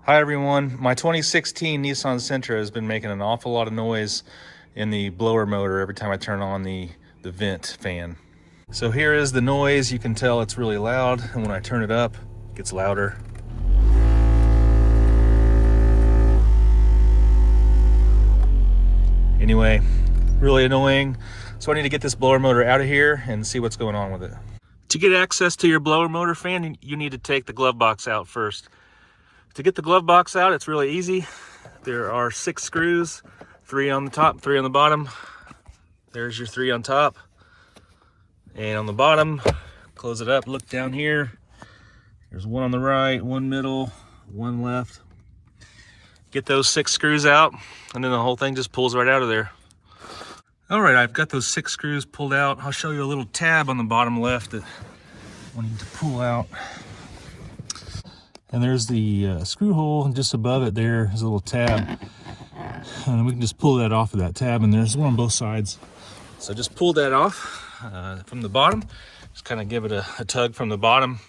Hi everyone, my 2016 Nissan Sentra has been making an awful lot of noise in the blower motor every time I turn on the vent fan. So here is the noise. You can tell it's really loud, and when I turn it up, it gets louder. Anyway, really annoying. So I need to get this blower motor out of here and see what's going on with it. To get access to your blower motor fan, you need to take the glove box out first. To get the glove box out, it's really easy. There are 6 screws, 3 on the top, 3 on the bottom. There's your 3 on top. And on the bottom, close it up, look down here. There's 1 on the right, 1 middle, 1 left. Get those 6 screws out, and then the whole thing just pulls right out of there. All right, I've got those 6 screws pulled out. I'll show you a little tab on the bottom left that I need to pull out. And there's the screw hole, and just above it there is a little tab. And we can just pull that off of that tab, and there's one on both sides. So just pull that off from the bottom. Just kind of give it a tug from the bottom,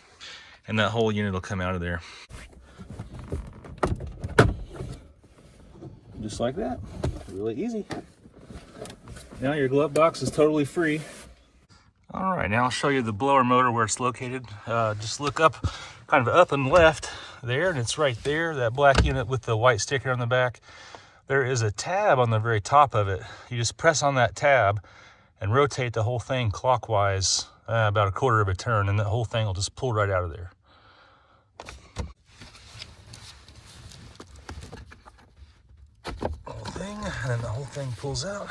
and that whole unit will come out of there. Just like that, really easy. Now your glove box is totally free. All right, now I'll show you the blower motor where it's located. Just look up, kind of up and left there, and it's right there, that black unit with the white sticker on the back. There is a tab on the very top of it. You just press on that tab and rotate the whole thing clockwise about 1/4 of a turn, and the whole thing will just pull right out of there. Whole thing, and then the whole thing pulls out.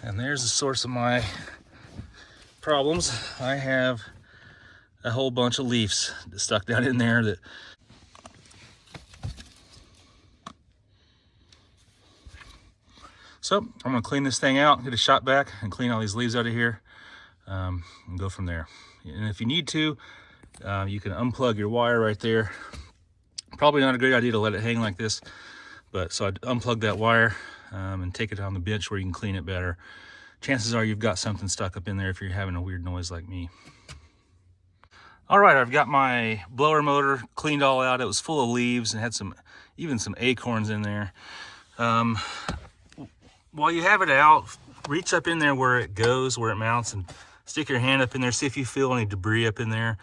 And there's the source of my problems. I have a whole bunch of leaves stuck down in there that so I'm gonna clean this thing out, get a shot back, and clean all these leaves out of here, and go from there. And if you need to, you can unplug your wire right there. Probably not a great idea to let it hang like this, but so I'd unplug that wire and take it on the bench where you can clean it better. Chances are you've got something stuck up in there if you're having a weird noise like me. All right, I've got my blower motor cleaned all out. It was full of leaves and had even some acorns in there. While you have it out, reach up in there where it goes, where it mounts, and stick your hand up in there, see if you feel any debris up in there.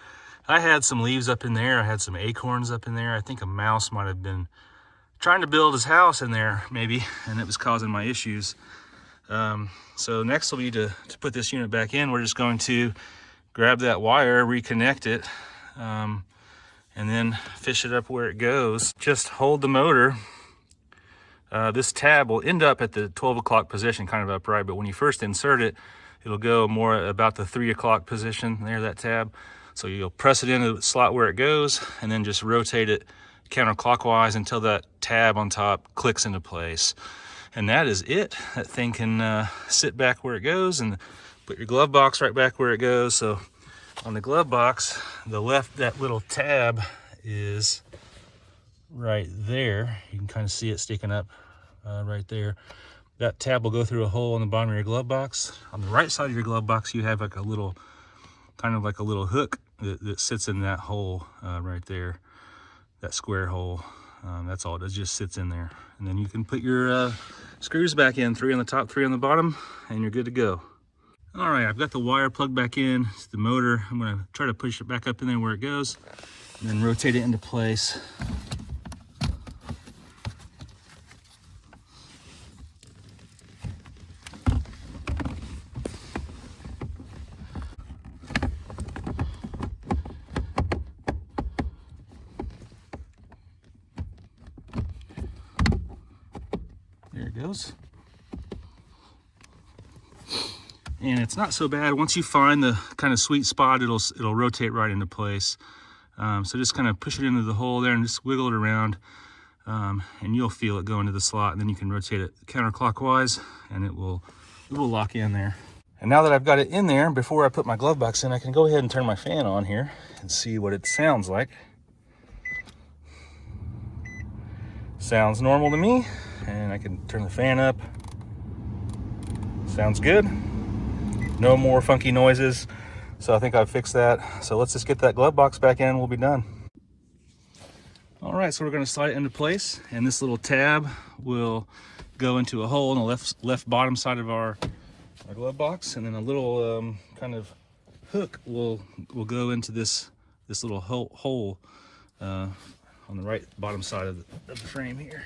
I had some leaves up in there. I had some acorns up in there. I think a mouse might have been trying to build his house in there, maybe, and it was causing my issues. So next will be to put this unit back in. We're just going to grab that wire, reconnect it, and then fish it up where it goes. Just hold the motor. This tab will end up at the 12 o'clock position, kind of upright, but when you first insert it, it'll go more about the 3 o'clock position there, that tab. So you'll press it into the slot where it goes, and then just rotate it counterclockwise until that tab on top clicks into place. And that is it. That thing can sit back where it goes, and put your glove box right back where it goes. So on the glove box, that little tab is right there. You can kind of see it sticking up right there. That tab will go through a hole on the bottom of your glove box. On the right side of your glove box, you have like a little, kind of like a little hook that sits in that hole right there, that square hole. That's all it does, just sits in there. And then you can put your screws back in, 3 on the top, 3 on the bottom, and you're good to go. All right, I've got the wire plugged back in. It's the motor. I'm gonna try to push it back up in there where it goes, and then rotate it into place. There it goes. And it's not so bad. Once you find the kind of sweet spot, it'll rotate right into place. So just kind of push it into the hole there and just wiggle it around, and you'll feel it go into the slot. And then you can rotate it counterclockwise, and it will lock in there. And now that I've got it in there, before I put my glove box in, I can go ahead and turn my fan on here and see what it sounds like. Sounds normal to me, and I can turn the fan up. Sounds good. No more funky noises. So I think I've fixed that. So let's just get that glove box back in and we'll be done. All right, so we're going to slide it into place, and this little tab will go into a hole on the left bottom side of our glove box, and then a little kind of hook will go into this little hole on the right bottom side of the frame here.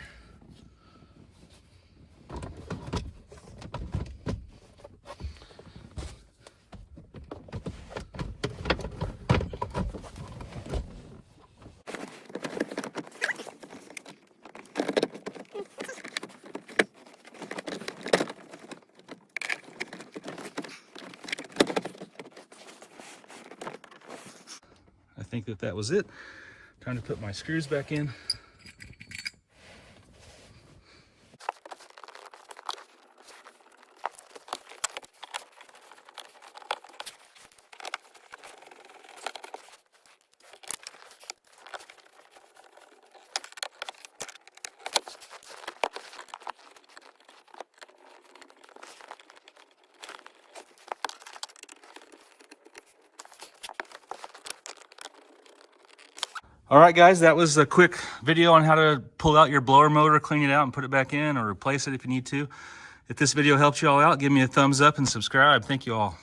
I think that was it. Time to put my screws back in. All right, guys, that was a quick video on how to pull out your blower motor, clean it out and put it back in, or replace it if you need to. If this video helped you all out, give me a thumbs up and subscribe. Thank you all.